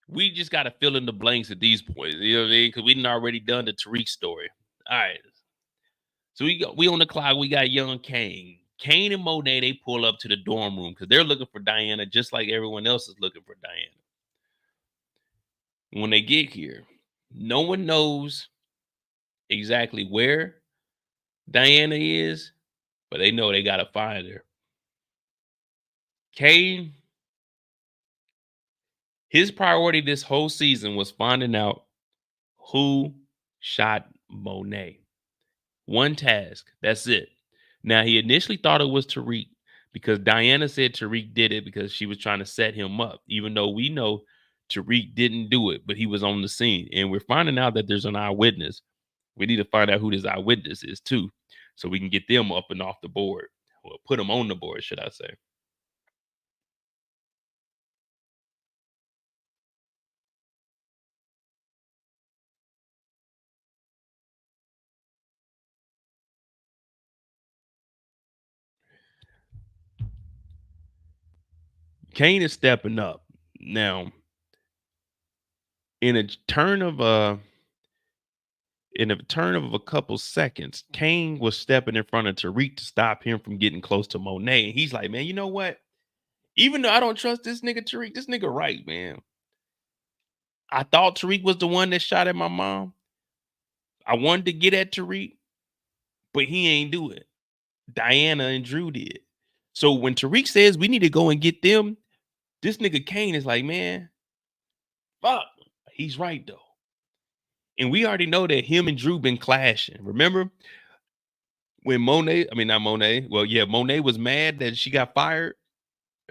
We just got to fill in the blanks at these points. You know what I mean? Because we done already done the Tariq story. All right. So we on the clock. We got young Kane. Kane and Monet, they pull up to the dorm room because they're looking for Diana just like everyone else is looking for Diana. When they get here, no one knows exactly where Diana is, but they know they got to find her. Kane, his priority this whole season was finding out who shot Monet. One task. That's it. Now, he initially thought it was Tariq because Diana said Tariq did it because she was trying to set him up, even though we know Tariq didn't do it, but he was on the scene. And we're finding out that there's an eyewitness. We need to find out who this eyewitness is, too, so we can get them up and off the board. Or put them on the board, should I say. Kane is stepping up. Now, in a turn of a couple seconds, Kane was stepping in front of Tariq to stop him from getting close to Monet. And he's like, man, you know what? Even though I don't trust this nigga Tariq, this nigga right, man. I thought Tariq was the one that shot at my mom. I wanted to get at Tariq, but he ain't do it. Diana and Drew did. So when Tariq says we need to go and get them, this nigga Kane is like, man, fuck. He's right though. And we already know that him and Drew been clashing. Remember when not Monet. Well, yeah, Monet was mad that she got fired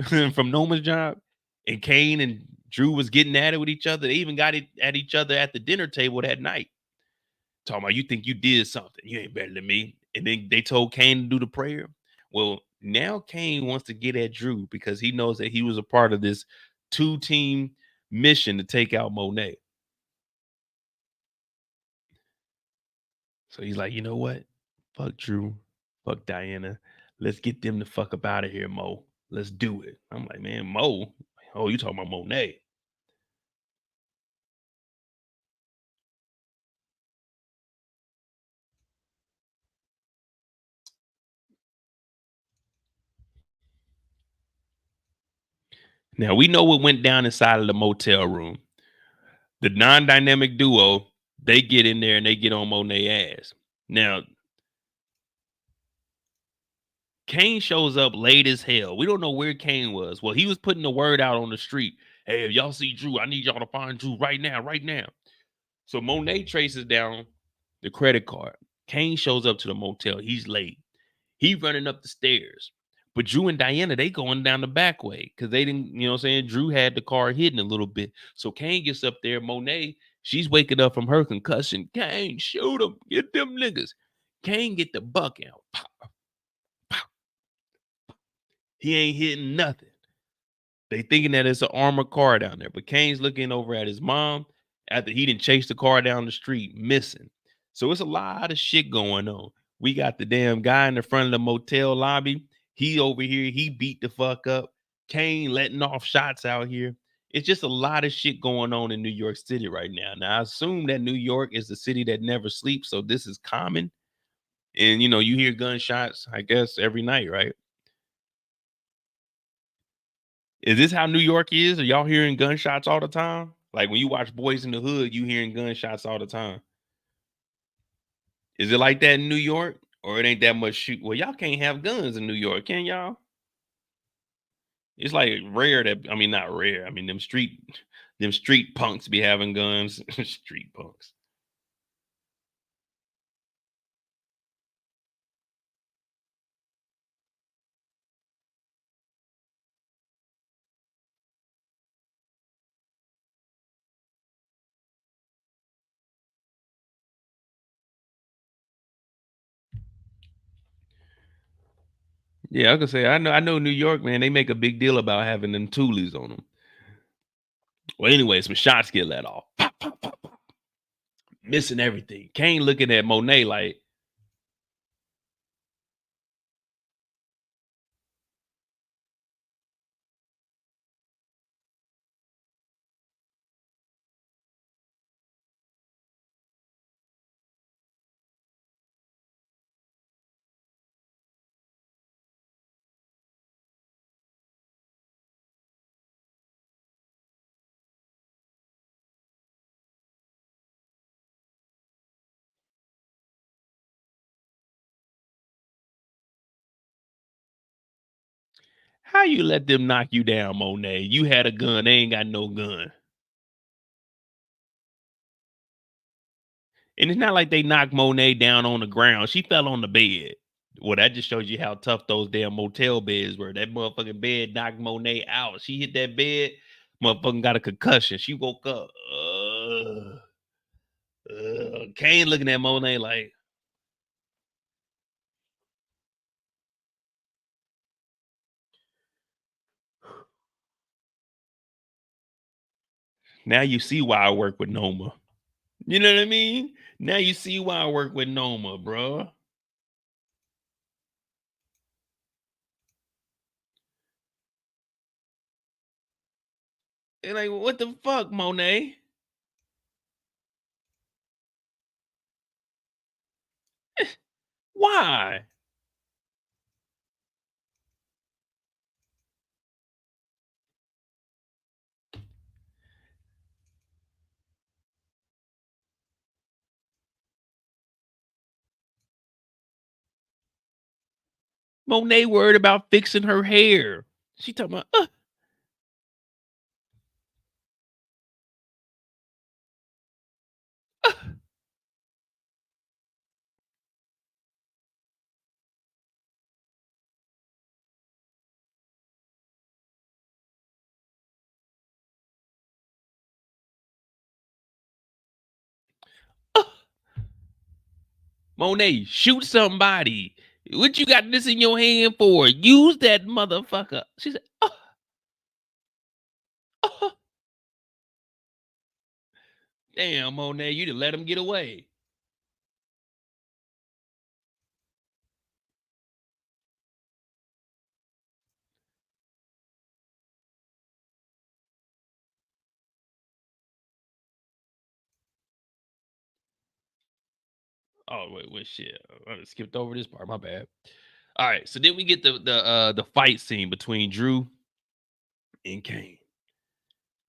from Noma's job, and Kane and Drew was getting at it with each other. They even got it at each other at the dinner table that night. Talking about you think you did something. You ain't better than me. And then they told Kane to do the prayer. Well, now Kane wants to get at Drew because he knows that he was a part of this two-team mission to take out Monet. So he's like, you know what? Fuck Drew. Fuck Diana. Let's get them the fuck up out of here, Mo. Let's do it. I'm like, man, Mo. Oh, you talking about Monet. Now we know what went down inside of the motel room. The non-dynamic duo, they get in there and they get on Monet ass. Now, Kane shows up late as hell. We don't know where Kane was. Well, he was putting the word out on the street. Hey, if y'all see Drew, I need y'all to find Drew right now, right now. So Monet traces down the credit card. Kane shows up to the motel. He's late. He running up the stairs. But Drew and Diana, they going down the back way because they didn't, you know what I'm saying? Drew had the car hidden a little bit. So Kane gets up there. Monet, she's waking up from her concussion. Kane, shoot him. Get them niggas. Kane get the buck out. Pow, pow. He ain't hitting nothing. They thinking that it's an armored car down there. But Kane's looking over at his mom after he didn't chase the car down the street, missing. So it's a lot of shit going on. We got the damn guy in the front of the motel lobby. He over here, he beat the fuck up. Kane letting off shots out here. It's just a lot of shit going on in New York City right now. Now, I assume that New York is the city that never sleeps. So this is common. And, you know, you hear gunshots, I guess, every night, right? Is this how New York is? Are y'all hearing gunshots all the time? Like when you watch Boys in the Hood, you hearing gunshots all the time. Is it like that in New York? Or it ain't that much shoot? Well, y'all can't have guns in New York, can y'all? It's like rare that I mean not rare. I mean them street punks be having guns. Street punks. Yeah, I could say I know New York, man, they make a big deal about having them toolies on them. Well, anyway, some shots get let off. Pop, pop, pop, pop. Missing everything. Kane looking at Monet like, How you let them knock you down, Monet? You had a gun, they ain't got no gun. And it's not like they knocked Monet down on the ground. She fell on the bed. Well, that just shows you how tough those damn motel beds were. That motherfucking bed knocked Monet out. She hit that bed, motherfucking got a concussion. She woke up. Kane looking at Monet like, now you see why I work with Noma. You know what I mean? Now you see why I work with Noma, bro. And like, what the fuck, Monet? Why? Monet worried about fixing her hair. She talking about, uh. uh. Monet, shoot somebody. What you got this in your hand for? Use that motherfucker. She said, oh. Damn, Monet, you done let him get away. Oh, wait, shit. I skipped over this part. My bad. All right, so then we get the fight scene between Drew and Kane.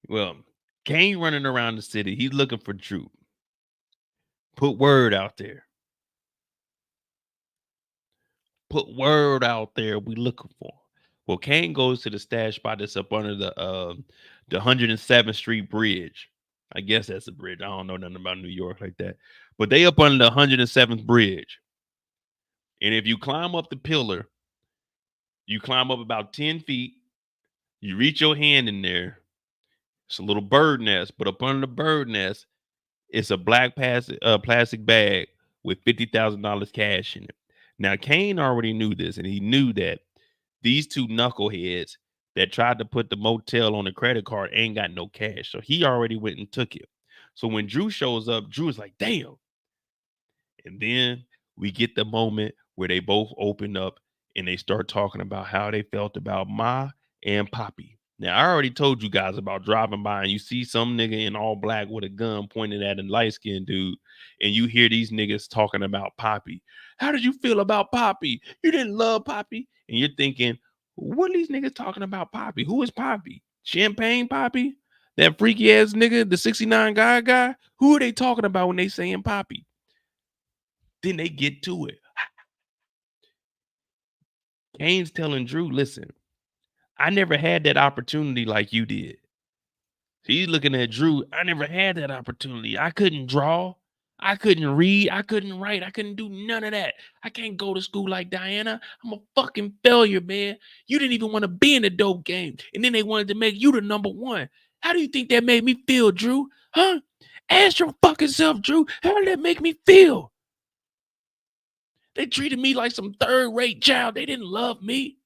Well, Kane running around the city. He's looking for Drew. Put word out there. Put word out there. We looking for. Well, Kane goes to the stash spot that's up under the 107th Street Bridge. I guess that's a bridge. I don't know nothing about New York like that. But they up under the 107th bridge. And if you climb up the pillar, you climb up about 10 feet, you reach your hand in there. It's a little bird nest, but up under the bird nest, it's a black plastic bag with $50,000 cash in it. Now, Kane already knew this, and he knew that these two knuckleheads that tried to put the motel on the credit card ain't got no cash. So he already went and took it. So when Drew shows up, Drew is like, damn. And then we get the moment where they both open up and they start talking about how they felt about Ma and Poppy. Now, I already told you guys about driving by and you see some nigga in all black with a gun pointed at a light skinned dude, and you hear these niggas talking about Poppy. How did you feel about Poppy? You didn't love Poppy? And you're thinking, what are these niggas talking about Poppy? Who is Poppy? Champagne Poppy? That freaky ass nigga, the 69 guy? Who are they talking about when they saying Poppy? Then they get to it. Kane's telling Drew, listen, I never had that opportunity like you did. He's looking at Drew. I never had that opportunity. I couldn't draw. I couldn't read. I couldn't write. I couldn't do none of that. I can't go to school like Diana. I'm a fucking failure, man. You didn't even want to be in the dope game. And then they wanted to make you the number one. How do you think that made me feel, Drew? Huh? Ask your fucking self, Drew. How did that make me feel? They treated me like some third-rate child. They didn't love me.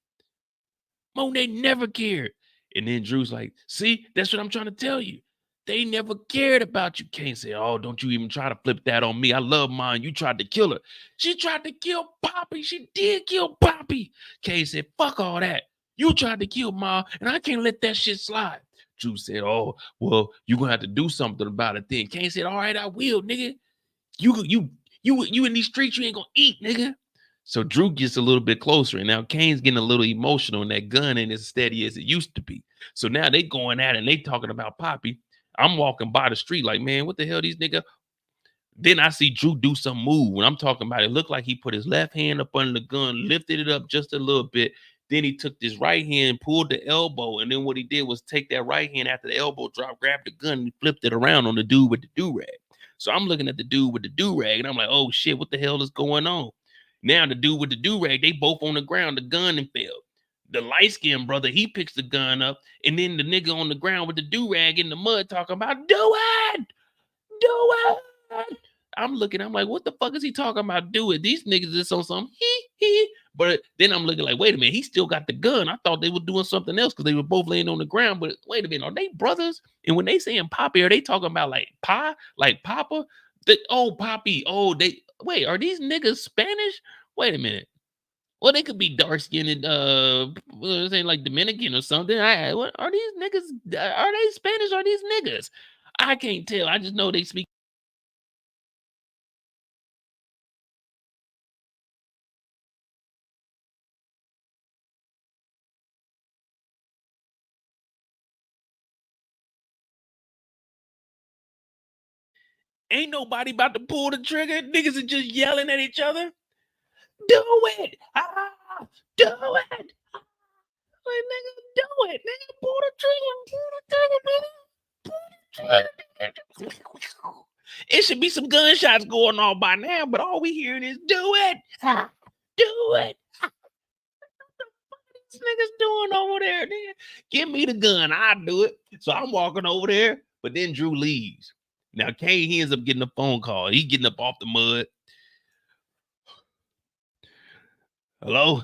Monet never cared. And then Drew's like, see, that's what I'm trying to tell you. They never cared about you. Can't say, oh, don't you even try to flip that on me. I love mine. You tried to kill her. She tried to kill Poppy. She did kill Poppy. Kay said, fuck all that. You tried to kill Ma, and I can't let that shit slide. Drew said, oh, well, you're going to have to do something about it then. Kay said, all right, I will, nigga. You in these streets, you ain't going to eat, nigga. So Drew gets a little bit closer, and now Kane's getting a little emotional, and that gun ain't as steady as it used to be. So now they going at it, and they talking about Poppy. I'm walking by the street like, man, what the hell these nigga? Then I see Drew do some move. When I'm talking about it, looked like he put his left hand up under the gun, lifted it up just a little bit, Then he took this right hand, pulled the elbow, and then what he did was take that right hand after the elbow drop, grabbed the gun, and flipped it around on the dude with the do-rag. So I'm looking at the dude with the do-rag, and I'm like, oh shit, what the hell is going on? Now the dude with the do-rag, they both on the ground, the gun and fell. The light-skinned brother, he picks the gun up, and then the nigga on the ground with the do-rag in the mud talking about, do it! Do it! I'm looking, I'm like, what the fuck is he talking about? Do it. These niggas is on some he. But then I'm looking like, wait a minute, he still got the gun. I thought they were doing something else because they were both laying on the ground. But wait a minute, are they brothers? And when they saying Poppy, are they talking about like Pa, like Papa? Oh, Poppy. Oh, they wait, are these niggas Spanish? Wait a minute. Well, they could be dark skinned, say like Dominican or something. What are these niggas? Are they Spanish? Are these niggas? I can't tell. I just know they speak. Ain't nobody about to pull the trigger. Niggas are just yelling at each other. Do it! Ah, do it! Like, nigga, do it! Nigga, pull the trigger! Pull the trigger, nigga! Pull the trigger! It should be some gunshots going on by now, but all we hearing is do it! Ah, do it! What the fuck are these niggas doing over there? Nigga? Give me the gun, I'll do it. So I'm walking over there, but then Drew leaves. Now, Kane, he ends up getting a phone call. He getting up off the mud. Hello?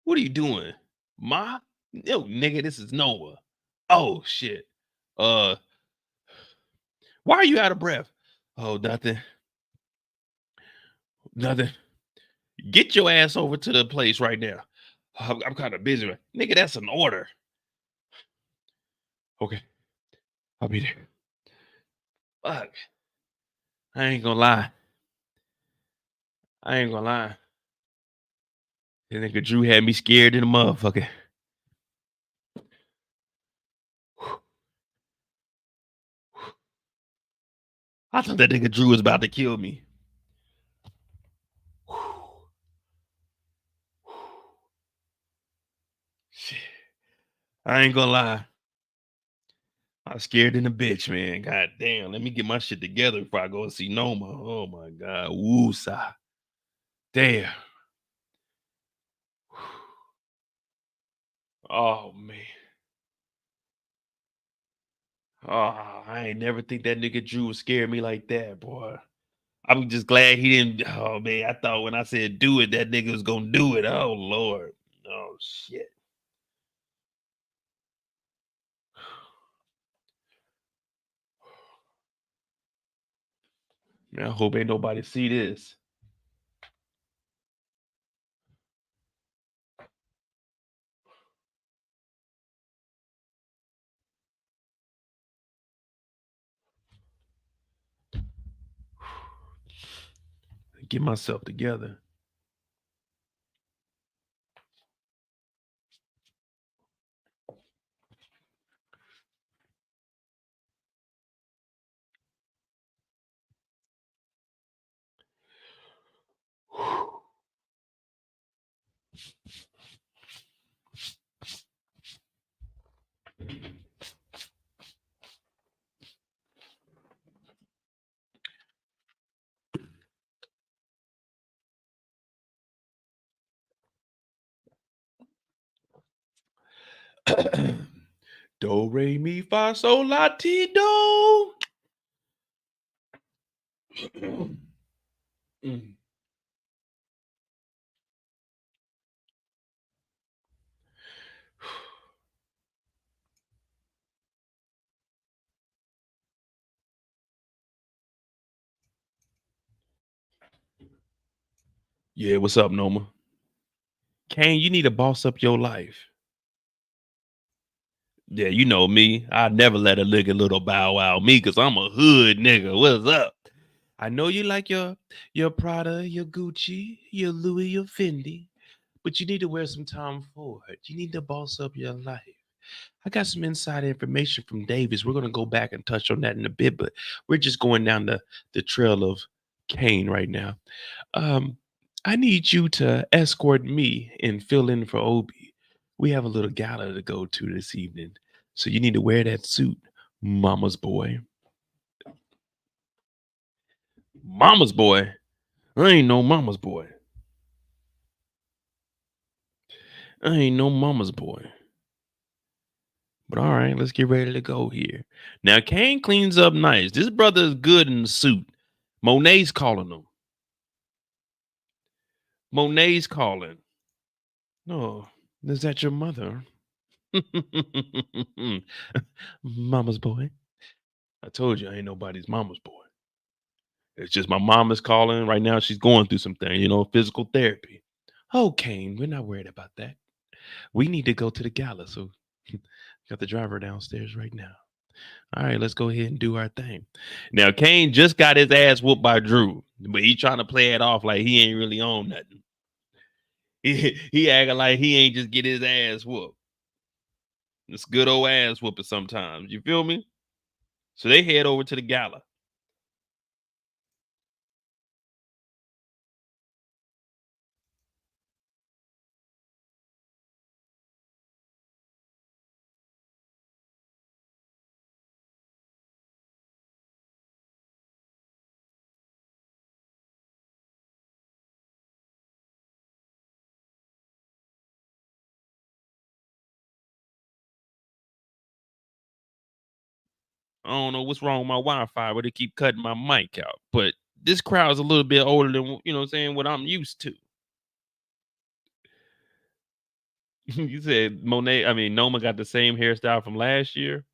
What are you doing? Ma? Yo, nigga, this is Noah. Oh, shit. Why are you out of breath? Oh, nothing. Nothing. Get your ass over to the place right now. I'm kind of busy. Nigga, that's an order. Okay. I'll be there. Fuck. I ain't gonna lie. I ain't gonna lie. That nigga Drew had me scared in the motherfucker. I thought that nigga Drew was about to kill me. Shit. I ain't gonna lie. I'm scared in the bitch, man. God damn. Let me get my shit together before I go and see Noma. Oh my God. Woosa. Damn. Oh man. Oh, I ain't never think that nigga Drew would scare me like that, boy. I'm just glad he didn't. Oh man, I thought when I said do it, that nigga was gonna do it. Oh Lord. Oh shit. Man, I hope ain't nobody see this. Get myself together. Do re mi fa sol la ti do. Yeah, what's up, Noma? Kane, you need to boss up your life. Yeah, you know me. I never let a nigga little bow wow me because I'm a hood nigga. What's up? I know you like your Prada, your Gucci, your Louis, your Fendi, but you need to wear some Tom Ford. You need to boss up your life. I got some inside information from Davis. We're gonna go back and touch on that in a bit, but we're just going down the trail of Kane right now. Um, I need you to escort me and fill in for Obi. We have a little gala to go to this evening. So you need to wear that suit, mama's boy. Mama's boy? I ain't no mama's boy. I ain't no mama's boy. But all right, let's get ready to go here. Now, Kane cleans up nice. This brother is good in the suit. Monet's calling him. Monet's calling. No, is that your mother? Mama's boy. I told you I ain't nobody's mama's boy. It's just my mom is calling right now. She's going through something, physical therapy. Oh, Kane, we're not worried about that. We need to go to the gala, so got the driver downstairs right now. All right, let's go ahead and do our thing. Now, Kane just got his ass whooped by Drew, but he trying to play it off like he ain't really on nothing. He acting like he ain't just get his ass whooped. It's good old ass whooping sometimes. You feel me? So they head over to the gala. I don't know what's wrong with my Wi-Fi, but it keep cutting my mic out. But this crowd's a little bit older than what I'm saying, what I'm used to. You said Noma got the same hairstyle from last year.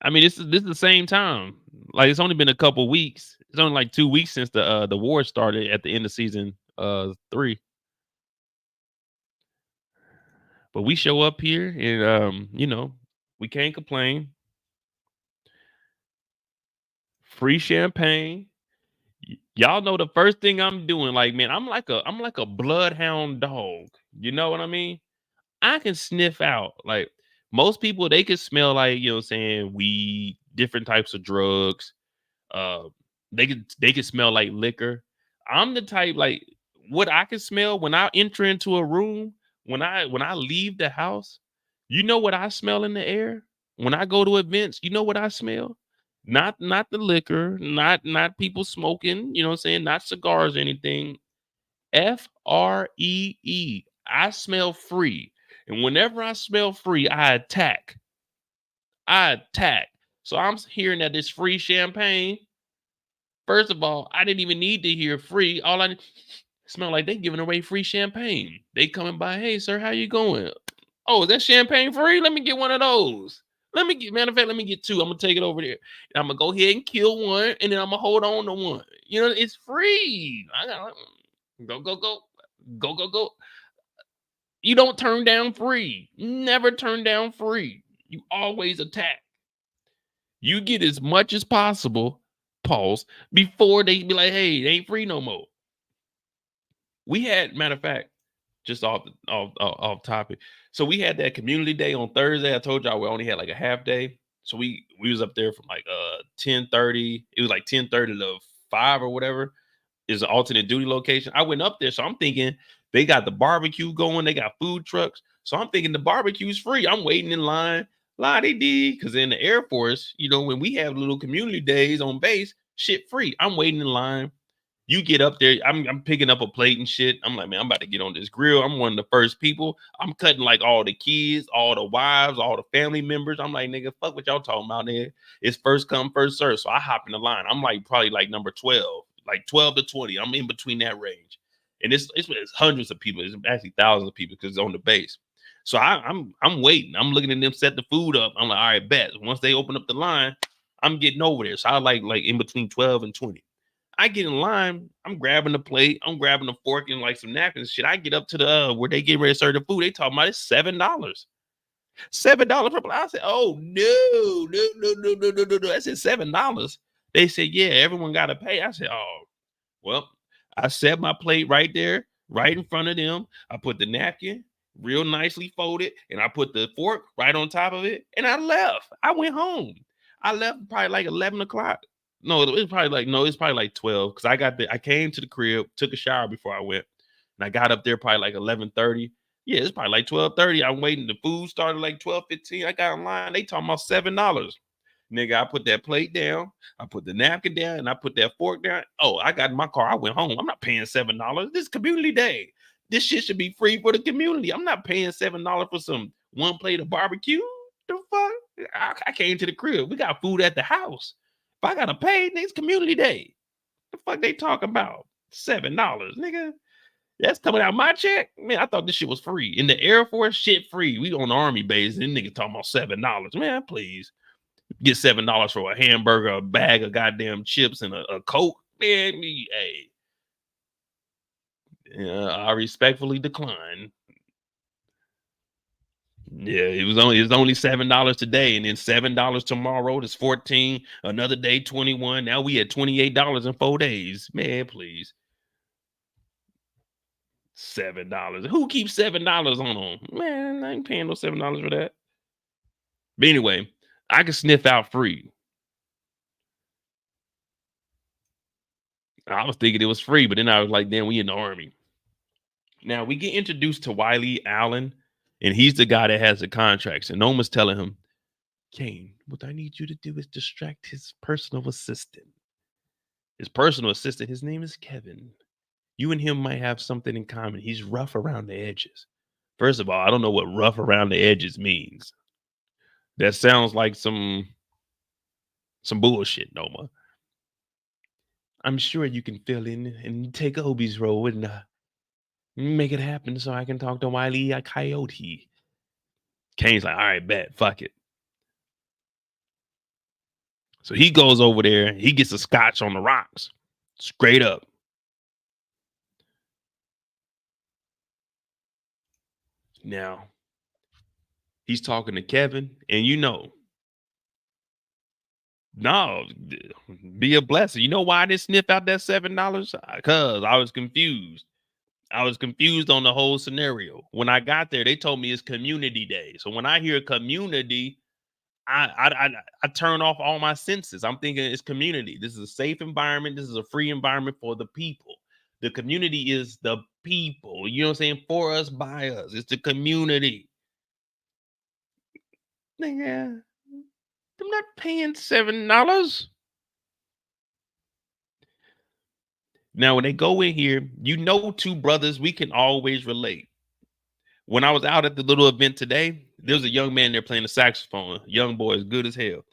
I mean, this is the same time. Like it's only been a couple weeks. It's only like 2 weeks since the war started at the end of season 3. But we show up here and we can't complain. Free champagne. Y'all know the first thing I'm doing, like, man, I'm like a bloodhound dog. You know what I mean? I can sniff out. Like most people, they can smell like, weed, different types of drugs. Uh, they could smell like liquor. I'm the type like what I can smell when I enter into a room, when I leave the house, you know what I smell in the air? When I go to events, you know what I smell? Not the liquor, not people smoking, you know what I'm saying? Not cigars or anything. FREE. I smell free. And whenever I smell free, I attack. I attack. So I'm hearing that this free champagne. First of all, I didn't even need to hear free. All I smell like they giving away free champagne. They coming by, hey sir, how you going? Oh, is that champagne free? Let me get one of those. Matter of fact, let me get two. I'm gonna take it over there. And I'm gonna go ahead and kill one, and then I'm gonna hold on to one. It's free. I got go, go, go, go, go, go. You don't turn down free. Never turn down free. You always attack. You get as much as possible, pause, before they be like, hey, it ain't free no more. We had, matter of fact, just off topic. So we had that community day on Thursday. I told y'all we only had like a half day. So we was up there from like 10:30. It was like 10:30 to 5 or whatever. Is an alternate duty location. I went up there, so I'm thinking they got the barbecue going, they got food trucks. So I'm thinking the barbecue's free. I'm waiting in line. La they did, because in the Air Force, when we have little community days on base, shit free. I'm waiting in line. You get up there, I'm picking up a plate and shit. I'm like, man, I'm about to get on this grill. I'm one of the first people. I'm cutting like all the kids, all the wives, all the family members. I'm like, nigga, fuck what y'all talking about, nigga. It's first come, first serve. So I hop in the line. I'm like probably like number 12, like 12 to 20. I'm in between that range. And it's hundreds of people. It's actually thousands of people because it's on the base. So I'm waiting. I'm looking at them set the food up. I'm like, all right, bet. Once they open up the line, I'm getting over there. So I like in between 12 and 20. I get in line, I'm grabbing the plate, I'm grabbing a fork and like some napkins. Shit, I get up to the where they get ready to serve the food. They talking about it's $7. $7 per plate. I said, oh no, no, no, no, no, no, no, no. I said $7. They said, yeah, everyone gotta pay. I said, oh, well, I set my plate right there, right in front of them. I put the napkin real nicely folded, and I put the fork right on top of it, and I left. I went home. I left probably like 11 o'clock. No, it's probably like it's probably like 12 because I came to the crib, took a shower before I went, and I got up there probably like 11:30. Yeah, it's probably like 12:30. I'm waiting. The food started like 12:15. I got in line. They talking about $7. Nigga, I put that plate down, I put the napkin down, and I put that fork down. Oh, I got in my car. I went home. I'm not paying $7. This is community day. This shit should be free for the community. I'm not paying $7 for some one plate of barbecue. The fuck? I came to the crib. We got food at the house. If I gotta pay, it's community day. The fuck they talking about? $7, nigga. That's coming out my check. Man, I thought this shit was free. In the Air Force, shit free. We on the Army base, and nigga talking about $7. Man, please. Get $7 for a hamburger, a bag of goddamn chips, and a Coke. Man, hey. I respectfully decline. Yeah, it was only $7 today, and then $7 tomorrow. That's 14. Another day, 21. Now we at $28 in 4 days. Man, please. $7. Who keeps $7 on them? Man, I ain't paying no $7 for that. But anyway, I can sniff out free. I was thinking it was free, but then I was like, damn, we in the Army. Now we get introduced to Wiley Allen, and he's the guy that has the contracts. And Noma's telling him, Kane, what I need you to do is distract his personal assistant. His personal assistant, his name is Kevin. You and him might have something in common. He's rough around the edges. First of all, I don't know what rough around the edges means. That sounds like some bullshit, Noma. I'm sure you can fill in and take Obi's role and make it happen so I can talk to Wiley a Coyote. Kane's like, all right, bet, fuck it. So he goes over there, he gets a scotch on the rocks, straight up. Now, he's talking to Kevin, and no, be a blessing. You know why I didn't sniff out that $7? Because I was confused. I was confused on the whole scenario. When I got there, they told me it's community day. So when I hear community, I turn off all my senses. I'm thinking it's community. This is a safe environment. This is a free environment for the people. The community is the people. You know what I'm saying? For us, by us. It's the community. Nigga, I'm not paying $7. Now, when they go in here, two brothers, we can always relate. When I was out at the little event today, there was a young man there playing the saxophone. Young boy, as good as hell.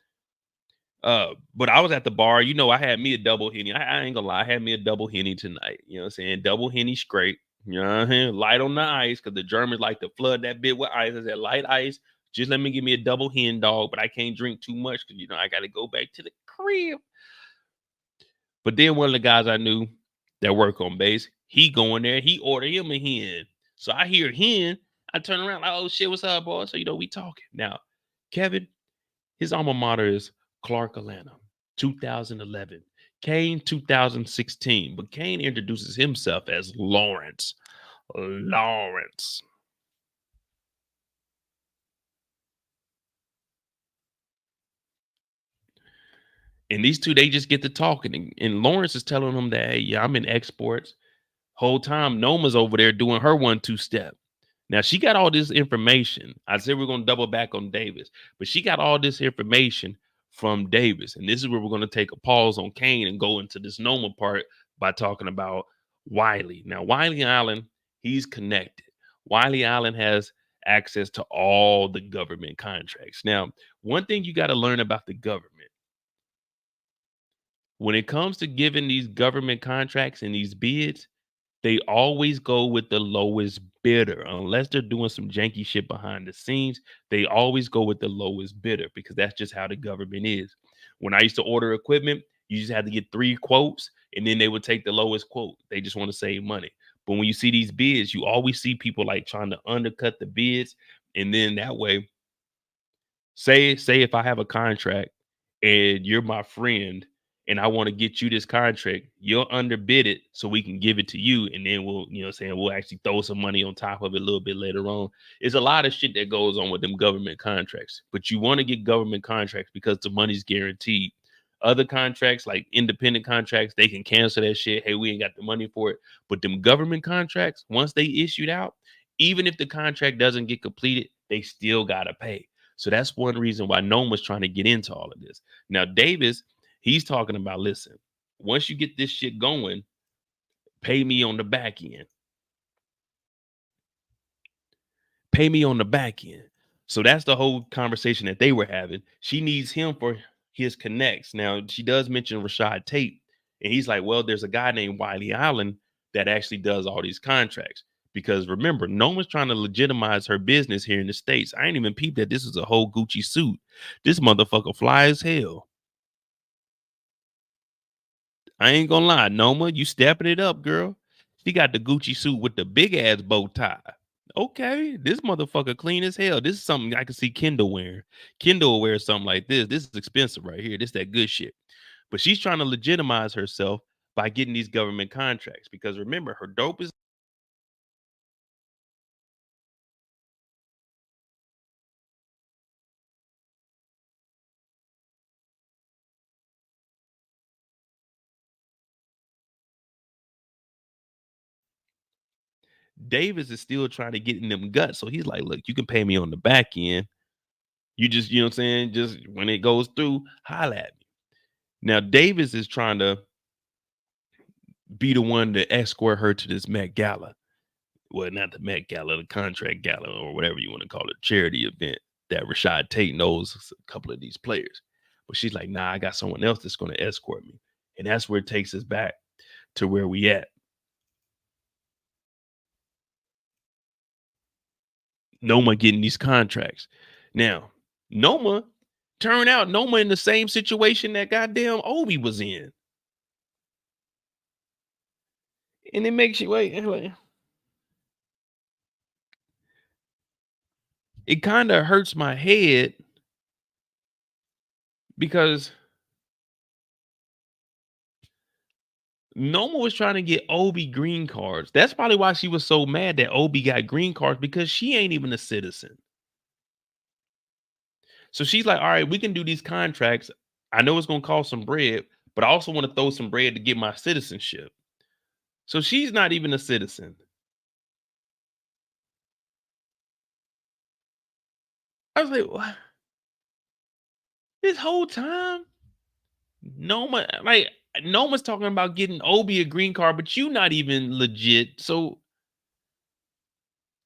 But I was at the bar. I had me a double Henny. I ain't gonna lie, I had me a double Henny tonight. You know what I'm saying? Double Henny straight. You know what I'm saying? Light on the ice, because the Germans like to flood that bit with ice. I said, light ice. Just let me give me a double hen dog, but I can't drink too much because I gotta go back to the crib. But then one of the guys I knew that work on base, he going there, he ordered him a hen. So I hear hen, I turn around, like, oh shit, what's up, boy? So we talking. Now, Kevin, his alma mater is Clark Atlanta, 2011. Kane, 2016. But Kane introduces himself as Larenz. Larenz. And these two, they just get to talking. And Lawrence is telling them that, hey, yeah, I'm in exports. Whole time, Noma's over there doing her 1-2 step. Now, she got all this information. I said we're going to double back on Davis. But she got all this information from Davis. And this is where we're going to take a pause on Kane and go into this Noma part by talking about Wiley. Now, Wiley Allen, he's connected. Wiley Allen has access to all the government contracts. Now, one thing you got to learn about the government, when it comes to giving these government contracts and these bids, they always go with the lowest bidder. Unless they're doing some janky shit behind the scenes, they always go with the lowest bidder because that's just how the government is. When I used to order equipment, you just had to get 3 quotes and then they would take the lowest quote. They just want to save money. But when you see these bids, you always see people like trying to undercut the bids. And then that way, say if I have a contract and you're my friend and I want to get you this contract, you'll underbid it so we can give it to you. And then we'll actually throw some money on top of it a little bit later on. It's a lot of shit that goes on with them government contracts, but you want to get government contracts because the money's guaranteed. Other contracts, like independent contracts, they can cancel that shit. Hey, we ain't got the money for it. But them government contracts, once they issued out, even if the contract doesn't get completed, they still gotta pay. So that's one reason why Nome was trying to get into all of this. Now, Davis, he's talking about, listen, once you get this shit going, pay me on the back end. Pay me on the back end. So that's the whole conversation that they were having. She needs him for his connects. Now, she does mention Rashad Tate, and he's like, well, there's a guy named Wiley Allen that actually does all these contracts. Because remember, no one's trying to legitimize her business here in the States. I ain't even peeped that this is a whole Gucci suit. This motherfucker fly as hell. I ain't gonna lie, Noma, you stepping it up, girl. She got the Gucci suit with the big ass bow tie. Okay, this motherfucker clean as hell. This is something I can see Kendall wearing. Kendall will wear something like this. This is expensive right here. This that good shit. But she's trying to legitimize herself by getting these government contracts because remember, her dope is Davis is still trying to get in them guts. So he's like, look, you can pay me on the back end. You just, you know what I'm saying? Just when it goes through, holla at me. Now, Davis is trying to be the one to escort her to this Met Gala. Well, not the Met Gala, the contract gala, or whatever you want to call it, charity event that Rashad Tate knows a couple of these players. But she's like, nah, I got someone else that's going to escort me. And that's where it takes us back to where we at. Noma getting these contracts. Now, Noma, turn out Noma in the same situation that goddamn Obi was in. And it makes you wait. It kind of hurts my head because Noma was trying to get Obi green cards. That's probably why she was so mad that Obi got green cards because she ain't even a citizen. So she's like, all right, we can do these contracts. I know it's going to cost some bread, but I also want to throw some bread to get my citizenship. So she's not even a citizen. I was like, what? This whole time, Noma, like, Noma's talking about getting Obi a green card, but you not even legit. So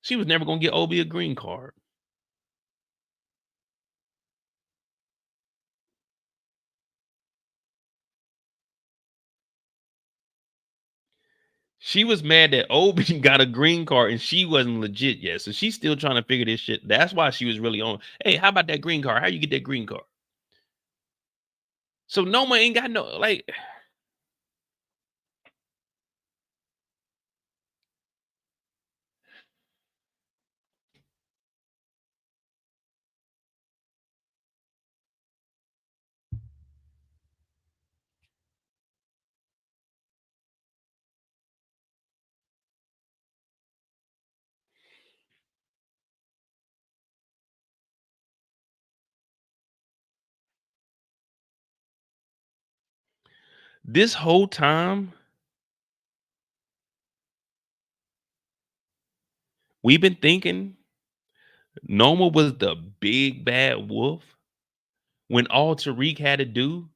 she was never going to get Obi a green card. She was mad that Obi got a green card and she wasn't legit yet. So she's still trying to figure this shit. That's why she was really on. Hey, how about that green card? How you get that green card? So Noma ain't got no like. This whole time we've been thinking Noma was the big bad wolf when all Tariq had to do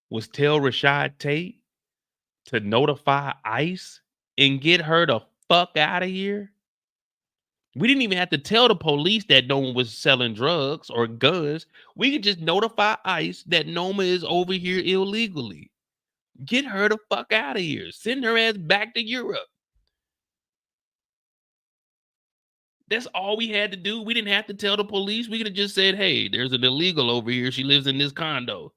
was tell Rashad Tate to notify ICE and get her the fuck out of here. We didn't even have to tell the police that no one was selling drugs or guns. We could just notify ICE that Noma is over here illegally. Get her the fuck out of here. Send her ass back to Europe. That's all we had to do. We didn't have to tell the police. We could have just said, hey, there's an illegal over here. She lives in this condo.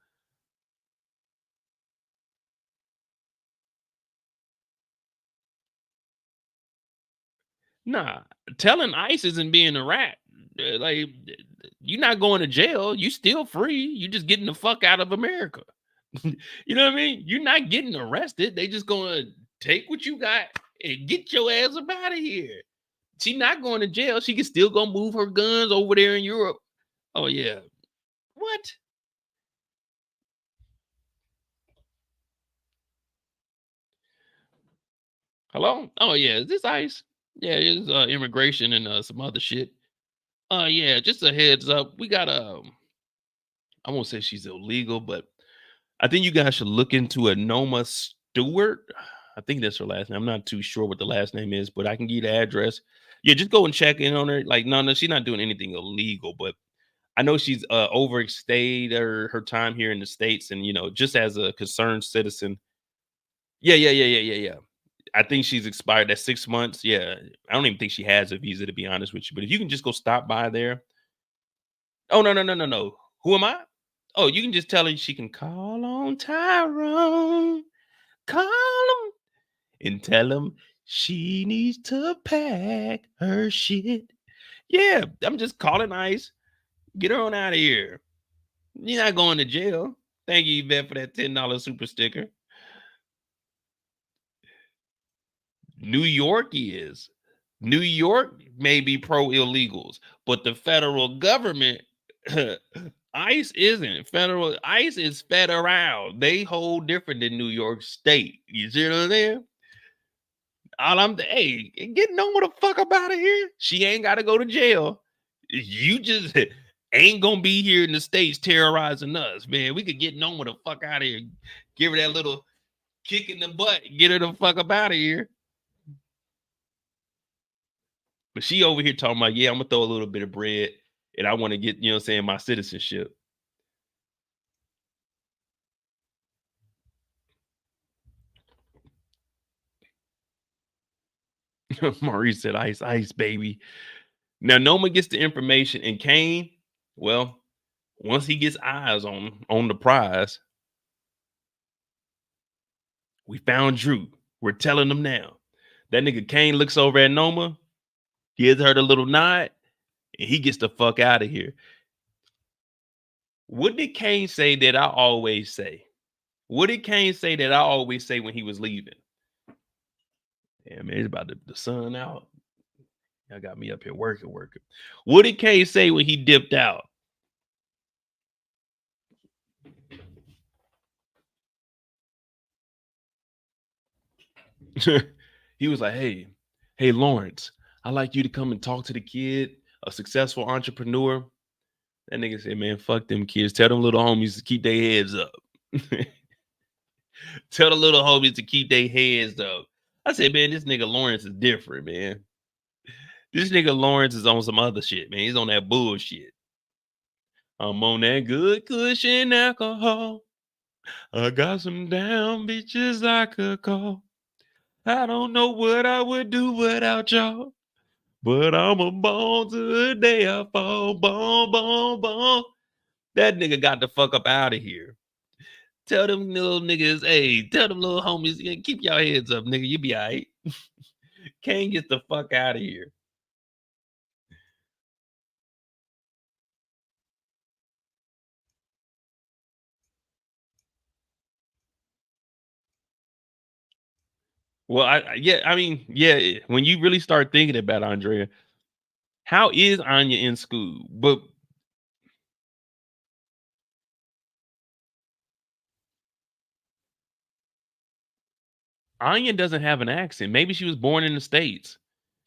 Nah, telling ICE isn't being a rat. Like, you're not going to jail. You still free. You just getting the fuck out of America. You know what I mean? You're not getting arrested. They just gonna take what you got and get your ass up out of here. She not going to jail. She can still go move her guns over there in Europe. Oh yeah. What? Hello? Oh yeah, is this ICE? Yeah, it's immigration and some other shit. Yeah, just a heads up. We got I won't say she's illegal, but I think you guys should look into a Noma Stewart. I think that's her last name. I'm not too sure what the last name is, but I can give you the address. Yeah, just go and check in on her. Like, no, she's not doing anything illegal, but I know she's overstayed her time here in the States, and just as a concerned citizen. Yeah. I think she's expired at 6 months. Yeah. I don't even think she has a visa, to be honest with you. But if you can just go stop by there. Oh, no. Who am I? Oh, you can just tell her she can call on Tyrone. Call him and tell him she needs to pack her shit. Yeah, I'm just calling ICE. Get her on out of here. You're not going to jail. Thank you, Yvette, for that $10 super sticker. New York is. New York may be pro illegals, but the federal government, ICE isn't. Federal ICE is federal. They hold different than New York State. You see what I'm saying? Hey, get Noma the fuck up out of here. She ain't got to go to jail. You just ain't gonna be here in the States terrorizing us, man. We could get Noma the fuck out of here. Give her that little kick in the butt. Get her the fuck up out of here. But she over here talking about, yeah, I'm gonna throw a little bit of bread and I want to get, my citizenship. Maurice said, ice, ice, baby. Now Noma gets the information, and Kane, well, once he gets eyes on the prize, we found Drew. We're telling them now. That nigga Kane looks over at Noma, gives her the little nod, and he gets the fuck out of here. What did Kane say that I always say? What did Kane say that I always say when he was leaving? Yeah, man, it's about the sun out. Y'all got me up here working. What did Kane say when he dipped out? He was like, hey, Lawrence, I'd like you to come and talk to the kid, a successful entrepreneur. That nigga said, man, fuck them kids. Tell them little homies to keep their heads up. Tell the little homies to keep their heads up. I said, man, this nigga Lawrence is different, man. This nigga Lawrence is on some other shit, man. He's on that bullshit. I'm on that good cushion alcohol. I got some down bitches I could call. I don't know what I would do without y'all. But I'm a born to the day I fall. Boom. That nigga got the fuck up out of here. Tell them little niggas, hey, tell them little homies, keep y'all heads up, nigga. You be all right. Can't get the fuck out of here. Well, yeah. When you really start thinking about Andrea, how is Anya in school? But Anya doesn't have an accent. Maybe she was born in the States.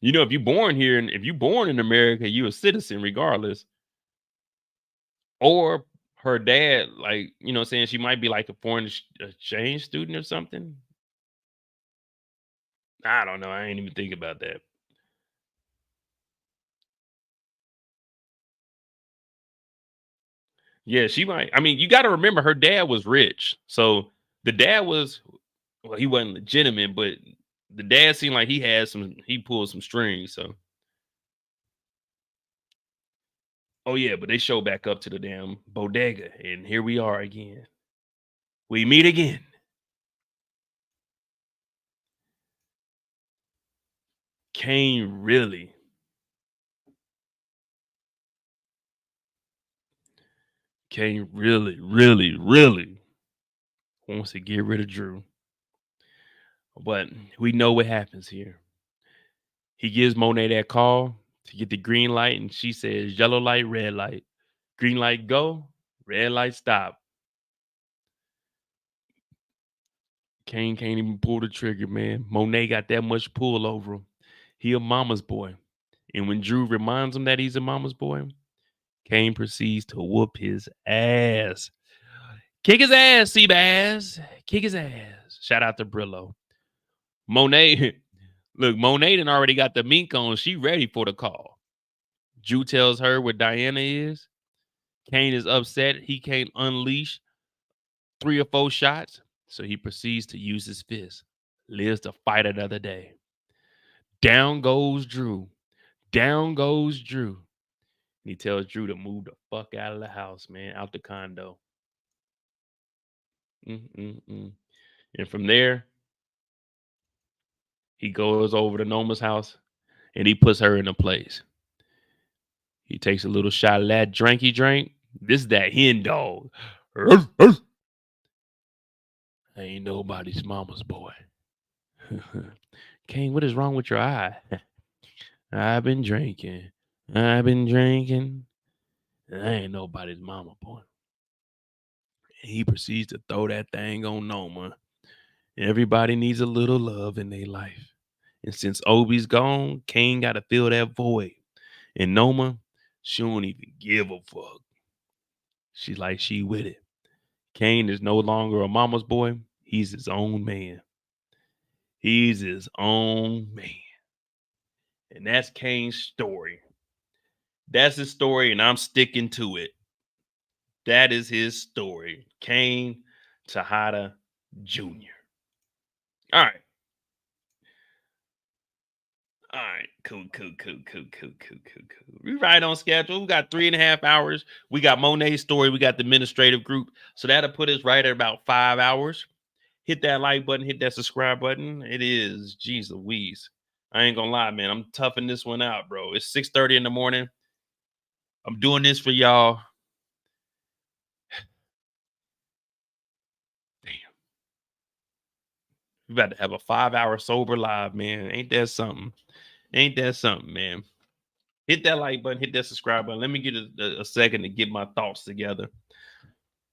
If you're born here and if you're born in America, you're a citizen regardless. Or her dad, like, saying she might be like a foreign exchange student or something. I don't know. I ain't even think about that. Yeah, she might. I mean, you got to remember her dad was rich. So the dad was, well, he wasn't legitimate, but the dad seemed like he pulled some strings. So, oh yeah, but they show back up to the damn bodega, and here we are again. We meet again. Kane really wants to get rid of Drew. But we know what happens here. He gives Monet that call to get the green light, and she says, yellow light, red light. Green light, go. Red light, stop. Cain can't even pull the trigger, man. Monet got that much pull over him. He a mama's boy. And when Drew reminds him that he's a mama's boy, Cain proceeds to whoop his ass. Kick his ass, Seabass. Kick his ass. Shout out to Brillo. Monet, look, Monet done already got the mink on. She ready for the call. Drew tells her where Diana is. Cain is upset. He can't unleash 3 or 4 shots, so he proceeds to use his fist. Lives to fight another day. Down goes Drew. Down goes Drew. He tells Drew to move the fuck out of the house, man, out the condo. And from there, he goes over to Noma's house and he puts her in a place. He takes a little shot of that drink he drank. This is that hen dog. I ain't nobody's mama's boy. Cain, what is wrong with your eye? I've been drinking. I ain't nobody's mama boy. And he proceeds to throw that thing on Noma. Everybody needs a little love in their life. And since Obi's gone, Cain got to fill that void. And Noma, she don't even give a fuck. She's like, she with it. Cain is no longer a mama's boy. He's his own man. He's his own man. And that's Cain's story. That's his story, and I'm sticking to it. That is his story. Cain Tejada Jr. All right. All right. Cool. We right on schedule. We got 3.5 hours. We got Monet's story. We got the administrative group. So that'll put us right at about 5 hours. Hit that like button. Hit that subscribe button. It is, geez Louise. I ain't gonna lie, man. I'm toughing this one out, bro. It's 6:30 in the morning. I'm doing this for y'all. Damn. We about to have a 5-hour sober live, man. Ain't that something? Ain't that something, man? Hit that like button. Hit that subscribe button. Let me get a second to get my thoughts together.